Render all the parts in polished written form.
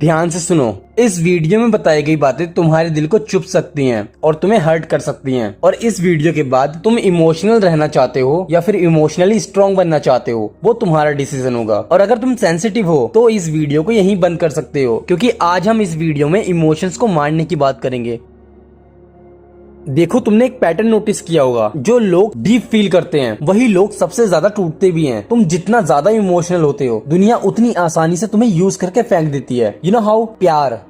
ध्यान से सुनो। इस वीडियो में बताई गई बातें तुम्हारे दिल को चुभ सकती हैं और तुम्हें हर्ट कर सकती हैं। और इस वीडियो के बाद तुम इमोशनल रहना चाहते हो या फिर इमोशनली स्ट्रांग बनना चाहते हो, वो तुम्हारा डिसीजन होगा। और अगर तुम सेंसिटिव हो तो इस वीडियो को यहीं बंद कर सकते हो, क्योंकि आज हम इस वीडियो में इमोशंस को मारने की बात करेंगे। देखो, तुमने एक पैटर्न नोटिस किया होगा, जो लोग डीप फील करते हैं वही लोग सबसे ज्यादा टूटते भी हैं। तुम जितना ज्यादा इमोशनल होते हो, दुनिया उतनी आसानी से तुम्हें यूज करके फेंक देती है। You know how? प्यार,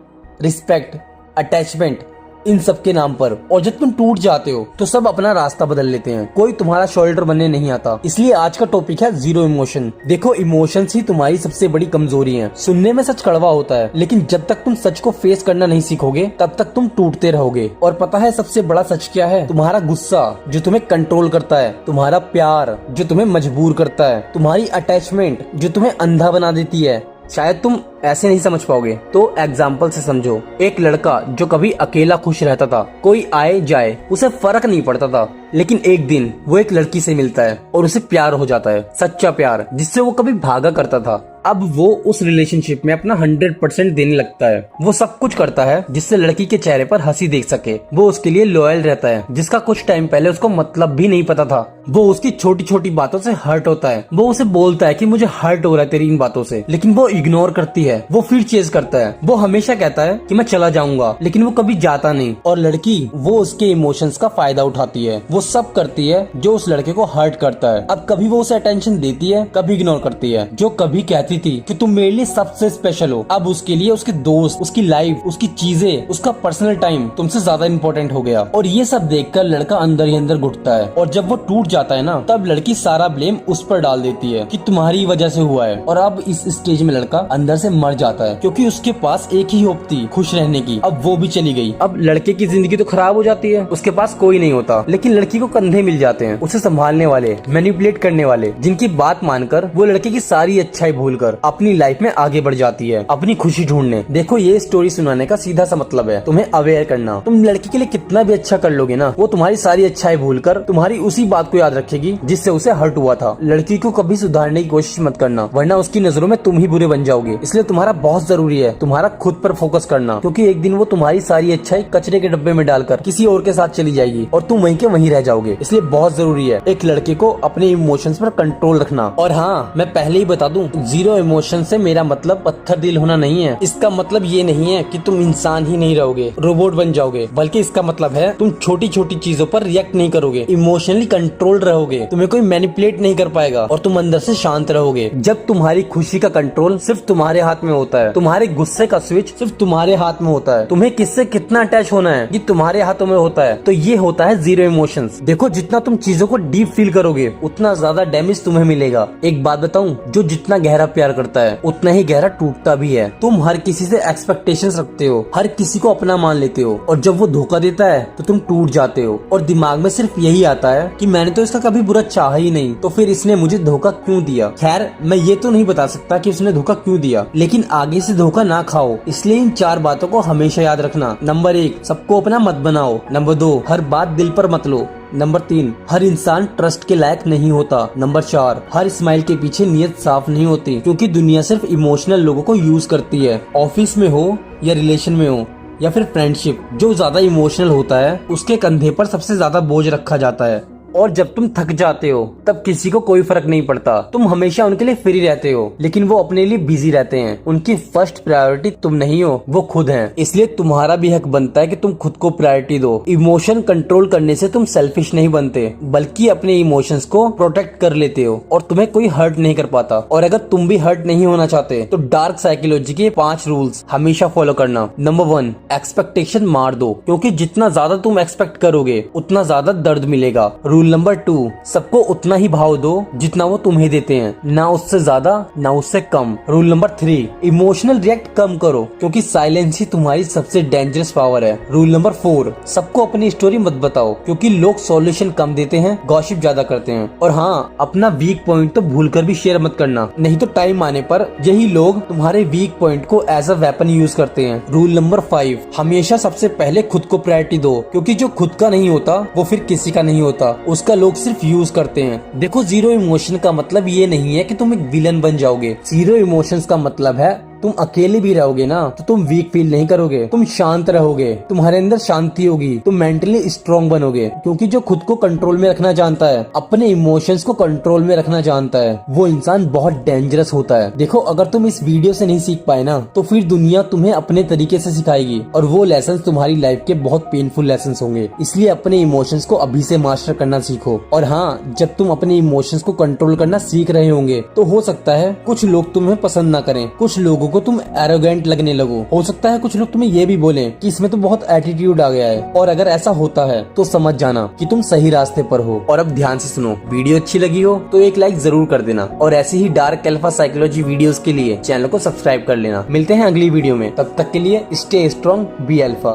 रिस्पेक्ट, अटैचमेंट, इन सब के नाम पर। और जब तुम टूट जाते हो तो सब अपना रास्ता बदल लेते हैं, कोई तुम्हारा शोल्डर बनने नहीं आता। इसलिए आज का टॉपिक है जीरो इमोशन। देखो, इमोशंस ही तुम्हारी सबसे बड़ी कमजोरी है। सुनने में सच कड़वा होता है, लेकिन जब तक तुम सच को फेस करना नहीं सीखोगे तब तक तुम टूटते रहोगे। और पता है सबसे बड़ा सच क्या है? तुम्हारा गुस्सा जो तुम्हें कंट्रोल करता है, तुम्हारा प्यार जो तुम्हें मजबूर करता है, तुम्हारी अटैचमेंट जो तुम्हें अंधा बना देती है। शायद तुम ऐसे नहीं समझ पाओगे, तो एग्जाम्पल से समझो। एक लड़का जो कभी अकेला खुश रहता था, कोई आए जाए उसे फर्क नहीं पड़ता था, लेकिन एक दिन वो एक लड़की से मिलता है और उसे प्यार हो जाता है, सच्चा प्यार जिससे वो कभी भागा करता था। अब वो उस रिलेशनशिप में अपना 100% देने लगता है। वो सब कुछ करता है जिससे लड़की के चेहरे पर हंसी देख सके। वो उसके लिए लॉयल रहता है, जिसका कुछ टाइम पहले उसको मतलब भी नहीं पता था। वो उसकी छोटी छोटी बातों से हर्ट होता है। वो उसे बोलता है कि मुझे हर्ट हो रहा है तेरी इन बातों से, लेकिन वो इग्नोर करती है। वो फिर चेज करता है। वो हमेशा कहता है कि मैं चला जाऊंगा, लेकिन वो कभी जाता नहीं। और लड़की वो उसके इमोशंस का फायदा उठाती है। वो सब करती है जो उस लड़के को हर्ट करता है। अब कभी वो उसे अटेंशन देती है, कभी इग्नोर करती है। जो कभी कहती थी कि तुम मेरे लिए सबसे स्पेशल हो, अब उसके लिए उसके दोस्त, उसकी लाइफ, उसकी चीजें, उसका पर्सनल टाइम तुमसे ज्यादा इम्पोर्टेंट हो गया। और ये सब देखकर लड़का अंदर ही अंदर घुटता है। और जब वो टूट जाता है ना, तब लड़की सारा ब्लेम उस पर डाल देती है कि तुम्हारी वजह से हुआ है। और अब इस स्टेज में लड़का अंदर से मर जाता है, क्योंकि उसके पास एक ही होप थी खुश रहने की। अब वो भी चली गई। अब लड़के की जिंदगी तो खराब हो जाती है, उसके पास कोई नहीं होता। लेकिन लड़की को कंधे मिल जाते हैं, उसे संभालने वाले, मैनिपुलेट करने वाले, जिनकी बात मानकर वो लड़के की सारी अच्छाई भूलकर अपनी लाइफ में आगे बढ़ जाती है, अपनी खुशी ढूंढने। देखो, ये स्टोरी सुनाने का सीधा सा मतलब है तुम्हें अवेयर करना। तुम लड़की के लिए कितना भी अच्छा कर लोगे ना, वो तुम्हारी सारी अच्छाई भूलकर तुम्हारी उसी बात को याद रखेगी जिससे उसे हर्ट हुआ था। लड़की को कभी सुधारने की कोशिश मत करना, वरना उसकी नजरों में तुम ही बुरे बन जाओगे। इसलिए तुम्हारा बहुत जरूरी है तुम्हारा खुद पर फोकस करना, क्योंकि एक दिन वो तुम्हारी सारी अच्छाई कचरे के डब्बे में डालकर किसी और के साथ चली जाएगी और तुम वहीं के वहीं रह जाओगे। इसलिए बहुत जरूरी है एक लड़के को अपने इमोशंस पर कंट्रोल रखना। और हाँ, मैं पहले ही बता दूं, जीरो इमोशन से मेरा मतलब पत्थर दिल होना नहीं है। इसका मतलब ये नहीं है कि तुम इंसान ही नहीं रहोगे, रोबोट बन जाओगे, बल्कि इसका मतलब है तुम छोटी छोटी चीजों पर रिएक्ट नहीं करोगे, इमोशनली कंट्रोल रहोगे, तुम्हें कोई मैनिपुलेट नहीं कर पाएगा और तुम अंदर से शांत रहोगे। जब तुम्हारी खुशी का कंट्रोल सिर्फ तुम्हारे हाथ में होता है, तुम्हारे गुस्से का स्विच सिर्फ तुम्हारे हाथ में होता है, तुम्हें किससे कितना अटैच होना है ये तुम्हारे हाथों में होता है, तो ये होता है जीरो इमोशंस। देखो, जितना तुम चीजों को डीप फील करोगे उतना ज्यादा डैमेज तुम्हें मिलेगा। एक बात बताऊं, जो जितना गहरा प्यार करता है उतना ही गहरा टूटता भी है। तुम हर किसी से एक्सपेक्टेशंस रखते हो, हर किसी को अपना मान लेते हो, और जब वो धोखा देता है तो तुम टूट जाते हो। और दिमाग में सिर्फ यही आता है कि मैंने तो इसका कभी बुरा चाहा ही नहीं, तो फिर इसने मुझे धोखा क्यों दिया। खैर, मैं ये तो नहीं बता सकता कि उसने धोखा क्यों दिया, लेकिन आगे से धोखा ना खाओ। इसलिए इन 4 बातों को हमेशा याद रखना। नंबर 1, सबको अपना मत बनाओ। नंबर 2, हर बात दिल पर मत लो। नंबर 3, हर इंसान ट्रस्ट के लायक नहीं होता। नंबर 4, हर स्माइल के पीछे नीयत साफ नहीं होती, क्योंकि दुनिया सिर्फ इमोशनल लोगों को यूज करती है। ऑफिस में हो या रिलेशन में हो या फिर फ्रेंडशिप, जो ज्यादा इमोशनल होता है उसके कंधे पर सबसे ज्यादा बोझ रखा जाता है। और जब तुम थक जाते हो तब किसी को कोई फर्क नहीं पड़ता। तुम हमेशा उनके लिए फ्री रहते हो, लेकिन वो अपने लिए बिजी रहते हैं। उनकी फर्स्ट प्रायोरिटी तुम नहीं हो, वो खुद हैं। इसलिए तुम्हारा भी हक बनता है कि तुम खुद को प्रायोरिटी दो। इमोशन कंट्रोल करने से तुम सेल्फिश नहीं बनते, बल्कि अपने इमोशंस को प्रोटेक्ट कर लेते हो और तुम्हें कोई हर्ट नहीं कर पाता। और अगर तुम भी हर्ट नहीं होना चाहते तो डार्क साइकोलॉजी के 5 रूल्स हमेशा फॉलो करना। नंबर 1, एक्सपेक्टेशन मार दो, क्योंकि जितना ज्यादा तुम एक्सपेक्ट करोगे उतना ज्यादा दर्द मिलेगा। रूल नंबर 2, सबको उतना ही भाव दो जितना वो तुम्हें देते हैं, ना उससे ज्यादा ना उससे कम। रूल नंबर 3, इमोशनल रिएक्ट कम करो, क्योंकि साइलेंस ही तुम्हारी सबसे डेंजरस पावर है। रूल नंबर 4, सबको अपनी स्टोरी मत बताओ, क्योंकि लोग सॉल्यूशन कम देते हैं, गॉसिप ज्यादा करते हैं। और हाँ, अपना वीक पॉइंट तो भूलकर भी शेयर मत करना, नहीं तो टाइम आने पर यही लोग तुम्हारे वीक पॉइंट को एज अ वेपन यूज करते हैं। रूल नंबर 5, हमेशा सबसे पहले खुद को प्रायोरिटी दो, क्योंकि जो खुद का नहीं होता वो फिर किसी का नहीं होता, उसका लोग सिर्फ यूज करते हैं। देखो, जीरो इमोशन का मतलब ये नहीं है कि तुम एक विलन बन जाओगे। जीरो इमोशंस का मतलब है तुम अकेले भी रहोगे ना तो तुम वीक फील नहीं करोगे, तुम शांत रहोगे, तुम्हारे अंदर शांति होगी, तुम मेंटली स्ट्रांग बनोगे। क्योंकि जो खुद को कंट्रोल में रखना जानता है, अपने इमोशंस को कंट्रोल में रखना जानता है, वो इंसान बहुत डेंजरस होता है। देखो, अगर तुम इस वीडियो से नहीं सीख पाए ना तो फिर दुनिया तुम्हें अपने तरीके से सिखाएगी और वो लेसन तुम्हारी लाइफ के बहुत पेनफुल लेसन होंगे। इसलिए अपने इमोशंस को अभी से मास्टर करना सीखो। और हाँ, जब तुम अपने इमोशंस को कंट्रोल करना सीख रहे होंगे तो हो सकता है कुछ लोग तुम्हें पसंद ना करें, कुछ लोगों को तुम एरोगेंट लगने लगो, हो सकता है कुछ लोग तुम्हें ये भी बोले कि इसमें तो बहुत एटीट्यूड आ गया है। और अगर ऐसा होता है तो समझ जाना कि तुम सही रास्ते पर हो। और अब ध्यान से सुनो, वीडियो अच्छी लगी हो तो एक लाइक जरूर कर देना और ऐसे ही डार्क अल्फा साइकोलॉजी वीडियोस के लिए चैनल को सब्सक्राइब कर लेना। मिलते हैं अगली वीडियो में, तब तक के लिए स्टे स्ट्रॉन्ग, बी अल्फा।